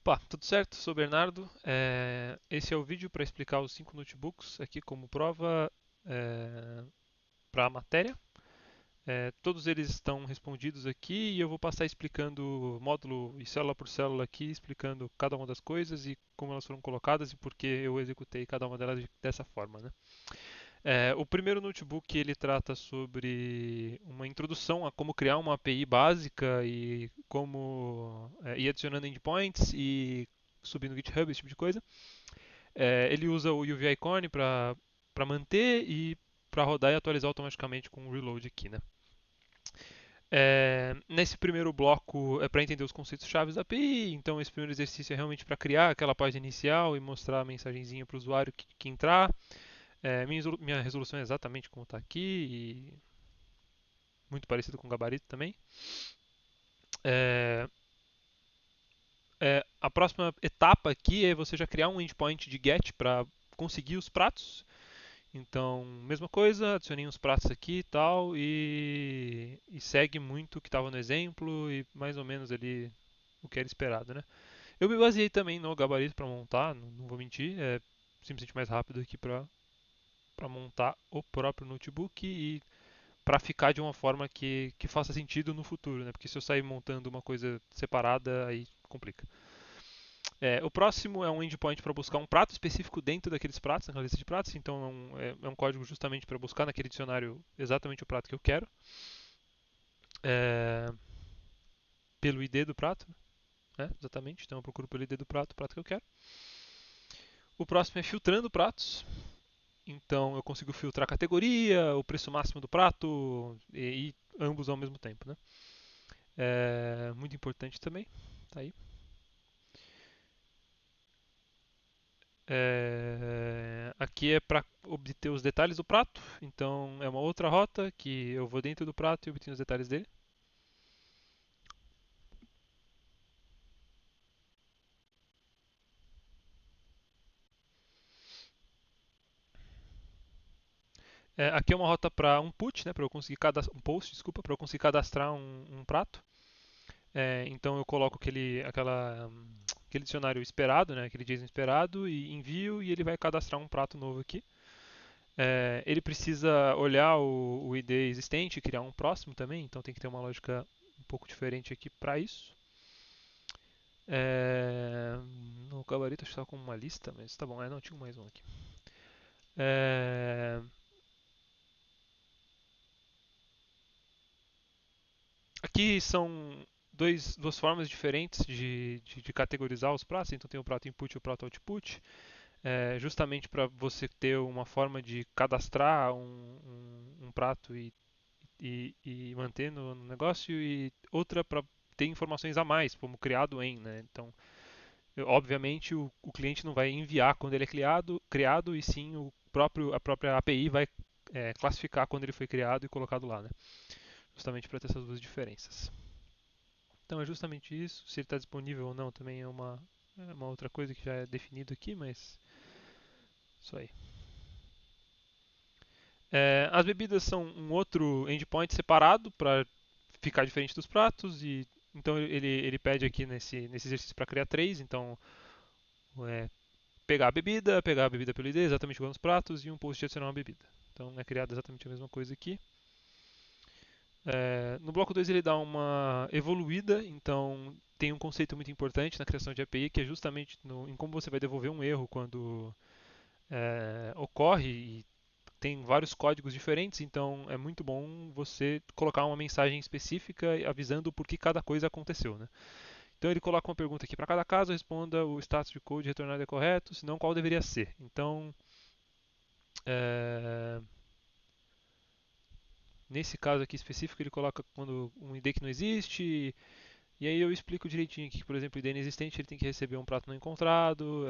Opa, tudo certo? Sou o Bernardo. Esse é o vídeo para explicar os 5 notebooks aqui como prova para a matéria. Todos eles estão respondidos aqui e eu vou passar explicando módulo e célula por célula aqui, explicando cada uma das coisas e como elas foram colocadas e por que eu executei cada uma delas dessa forma, né? O primeiro notebook ele trata sobre uma introdução a como criar uma API básica e como ir adicionando endpoints e subir no GitHub, esse tipo de coisa. Ele usa o UV Icon para manter e para rodar e atualizar automaticamente com o reload aqui, né? Nesse primeiro bloco é para entender os conceitos chaves da API, então esse primeiro exercício é realmente para criar aquela página inicial e mostrar a mensagenzinha para o usuário que entrar. Minha resolução é exatamente como está aqui e muito parecido com o gabarito também. É, a próxima etapa aqui é você já criar um endpoint de GET para conseguir os pratos. Então, mesma coisa, adicionei uns pratos aqui e tal, e segue muito o que estava no exemplo e mais ou menos ali o que era esperado, né? Eu me baseei também no gabarito para montar, não vou mentir, é simplesmente mais rápido aqui para montar o próprio notebook e para ficar de uma forma que faça sentido no futuro, né? Porque se eu sair montando uma coisa separada, aí complica. O próximo é um endpoint para buscar um prato específico dentro daqueles pratos, naquela lista de pratos. Então é um código justamente para buscar naquele dicionário exatamente o prato que eu quero, é, pelo ID do prato, né? Exatamente. Então eu procuro pelo ID do prato, o prato que eu quero. O próximo é filtrando pratos. Então eu consigo filtrar a categoria, o preço máximo do prato e ambos ao mesmo tempo, né? Muito importante também. Tá aí. Aqui é para obter os detalhes do prato, então é uma outra rota que eu vou dentro do prato e obtenho os detalhes dele. Aqui é uma rota para um put, né, para eu conseguir um post, desculpa, para eu conseguir cadastrar um prato. Então eu coloco aquele dicionário esperado, né, aquele JSON esperado e envio e ele vai cadastrar um prato novo aqui. Ele precisa olhar o ID existente e criar um próximo também, então tem que ter uma lógica um pouco diferente aqui para isso. É, no gabarito acho que estava como uma lista, mas tá bom, não, tinha mais um aqui. É, aqui são duas formas diferentes de categorizar os pratos, então tem o prato input e o prato output, justamente para você ter uma forma de cadastrar um prato e manter no negócio, e outra para ter informações a mais, como criado em, né? Então, obviamente, o cliente não vai enviar quando ele é criado e sim a própria API vai classificar quando ele foi criado e colocado lá, né? Justamente para ter essas duas diferenças. Então é justamente isso. Se ele está disponível ou não também é uma outra coisa que já é definido aqui, mas isso aí. As bebidas são um outro endpoint separado para ficar diferente dos pratos e então ele pede aqui nesse exercício para criar três. Então é, pegar a bebida pelo ID, exatamente igual nos pratos, e um post de adicionar uma bebida. Então é criada exatamente a mesma coisa aqui. No bloco 2 ele dá uma evoluída, então tem um conceito muito importante na criação de API que é justamente em como você vai devolver um erro quando ocorre e tem vários códigos diferentes, então é muito bom você colocar uma mensagem específica avisando por que cada coisa aconteceu, né? Então ele coloca uma pergunta aqui para cada caso, responda o status de code retornado é correto, senão qual deveria ser. Então, é, nesse caso aqui específico, ele coloca quando um ID que não existe, e aí eu explico direitinho aqui que, por exemplo, o ID inexistente ele tem que receber um prato não encontrado,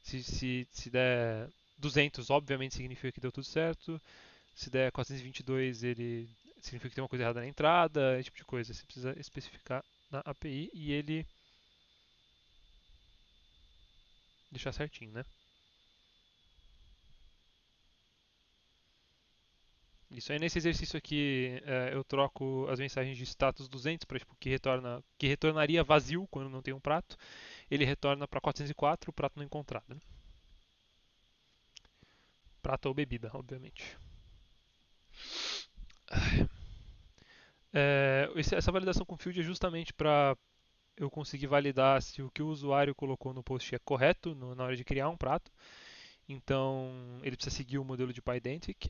se der 200, obviamente significa que deu tudo certo, se der 422, ele significa que tem uma coisa errada na entrada, esse tipo de coisa. Você precisa especificar na API e ele deixar certinho, né? Isso. Aí nesse exercício aqui eu troco as mensagens de status 200 para tipo, que retornaria vazio quando não tem um prato. Ele retorna para 404, o prato não encontrado. Né? Prato ou bebida, obviamente. Essa validação com field é justamente para eu conseguir validar se o que o usuário colocou no post é correto na hora de criar um prato. Então, ele precisa seguir o modelo de PyDentic.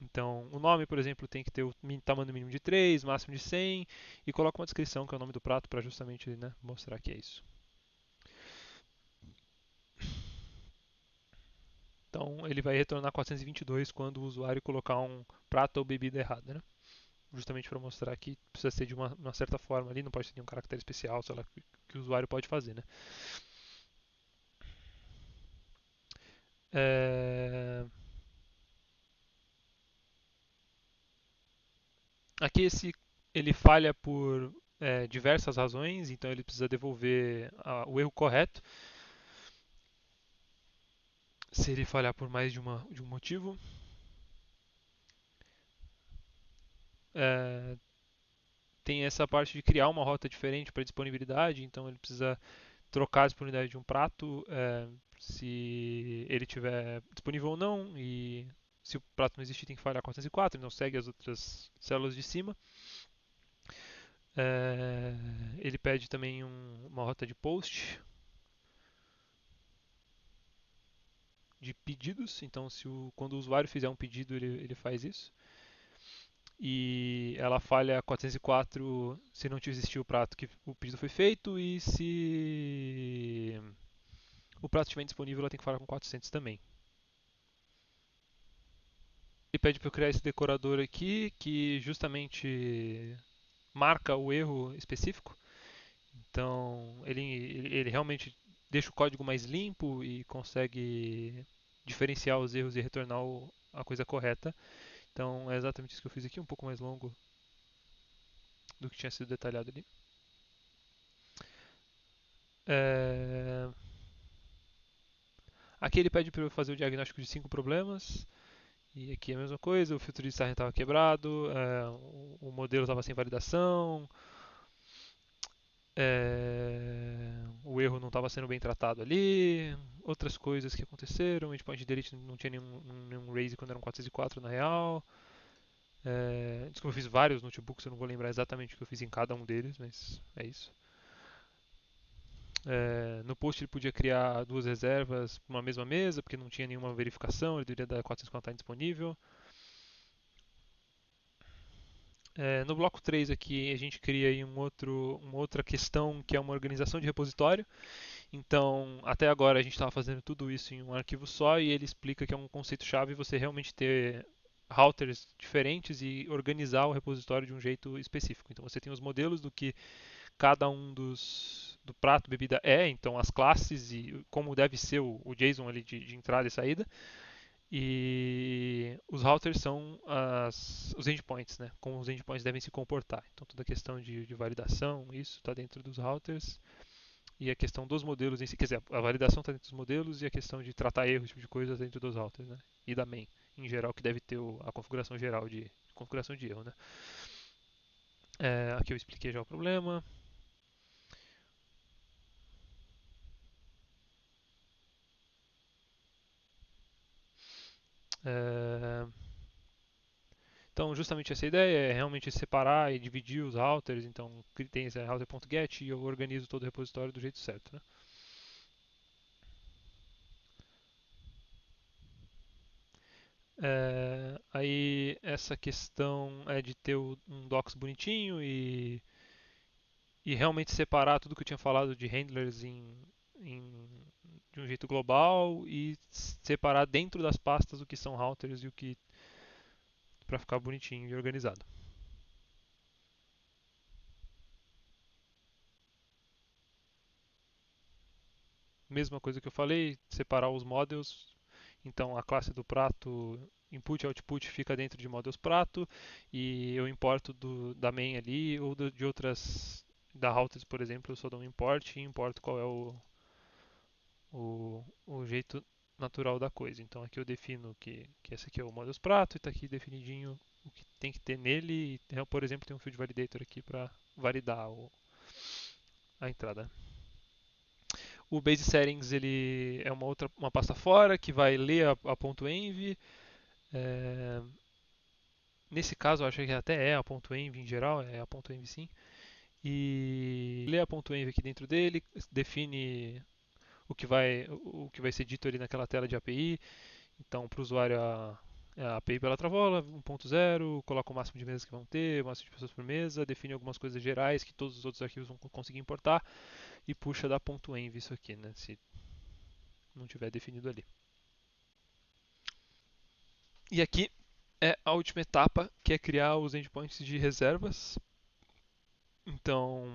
Então, o nome, por exemplo, tem que ter o tamanho mínimo de 3, máximo de 100, e coloca uma descrição, que é o nome do prato, para justamente né, mostrar que é isso. Então, ele vai retornar 422 quando o usuário colocar um prato ou bebida errada, né? Justamente para mostrar que precisa ser de uma certa forma ali, não pode ter nenhum caractere especial, sei lá, que o usuário pode fazer, né? É... Aqui ele falha por diversas razões, então ele precisa devolver o erro correto. Se ele falhar por mais de um motivo, é, tem essa parte de criar uma rota diferente para disponibilidade, então ele precisa trocar a disponibilidade de um prato se ele tiver disponível ou não, e se o prato não existir tem que falhar 404, então segue as outras células de cima. Ele pede também uma rota de post de pedidos, então quando o usuário fizer um pedido ele faz isso. E ela falha 404 se não existir o prato que o pedido foi feito e se o prato estiver disponível ela tem que falhar com 400 também. Ele pede para eu criar esse decorador aqui que justamente marca o erro específico. Então ele realmente deixa o código mais limpo e consegue diferenciar os erros e retornar a coisa correta. Então é exatamente isso que eu fiz aqui, um pouco mais longo do que tinha sido detalhado ali. É... Aqui ele pede para eu fazer o diagnóstico de 5 problemas. E aqui é a mesma coisa, o filtro de Sargent estava quebrado, o modelo estava sem validação, o erro não estava sendo bem tratado ali, outras coisas que aconteceram, o endpoint delete não tinha nenhum raise quando eram 404 na real. Desculpa, eu fiz vários notebooks, eu não vou lembrar exatamente o que eu fiz em cada um deles, mas é isso. No post ele podia criar duas reservas para uma mesma mesa, porque não tinha nenhuma verificação, ele deveria dar 450 indisponível. No bloco 3 aqui a gente cria aí uma outra questão que é uma organização de repositório. Então, até agora a gente estava fazendo tudo isso em um arquivo só e ele explica que é um conceito-chave você realmente ter routers diferentes e organizar o repositório de um jeito específico. Então você tem os modelos do que cada um do prato, bebida então as classes e como deve ser o JSON ali de entrada e saída. E os routers são os endpoints, né? Como os endpoints devem se comportar. Então toda a questão de validação, isso está dentro dos routers. E a questão dos modelos em si, quer dizer, a validação está dentro dos modelos e a questão de tratar erros, esse tipo de coisa, dentro dos routers, né? E da main, em geral, que deve ter a configuração geral de configuração de erro, né? Aqui eu expliquei já o problema. É, Então, justamente essa ideia é realmente separar e dividir os routers. Então, tem esse router.get e eu organizo todo o repositório do jeito certo. Né? Aí, essa questão é de ter um docs bonitinho e realmente separar tudo que eu tinha falado de handlers de um jeito global e separar dentro das pastas o que são routers e o que para ficar bonitinho e organizado. Mesma coisa que eu falei, separar os models. Então a classe do prato input e output fica dentro de models prato e eu importo da main ali ou de outras da routers, por exemplo, eu só dou um import e importo qual é o jeito. natural da coisa. Então aqui eu defino que esse aqui é o models prato e está aqui definidinho o que tem que ter nele. Eu, por exemplo, tem um field validator aqui para validar a entrada. O base settings ele é uma pasta fora que vai ler a .env. É, nesse caso eu acho que até é a .env em geral, é a .env sim. E lê a .env aqui dentro dele, define o que vai ser dito ali naquela tela de API. Então, para o usuário, a API pela Travola, 1.0, coloca o máximo de mesas que vão ter, o máximo de pessoas por mesa, define algumas coisas gerais que todos os outros arquivos vão conseguir importar e puxa da .env isso aqui, né, se não tiver definido ali. E aqui é a última etapa, que é criar os endpoints de reservas. Então,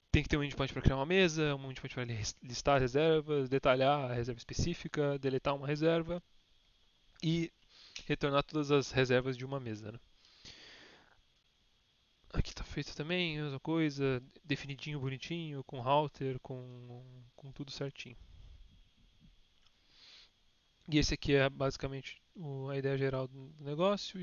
tem que ter um endpoint para criar uma mesa, um endpoint para listar as reservas, detalhar a reserva específica, deletar uma reserva e retornar todas as reservas de uma mesa. Né? Aqui está feito também, a mesma coisa, definidinho, bonitinho, com router, com tudo certinho. E esse aqui é basicamente a ideia geral do negócio.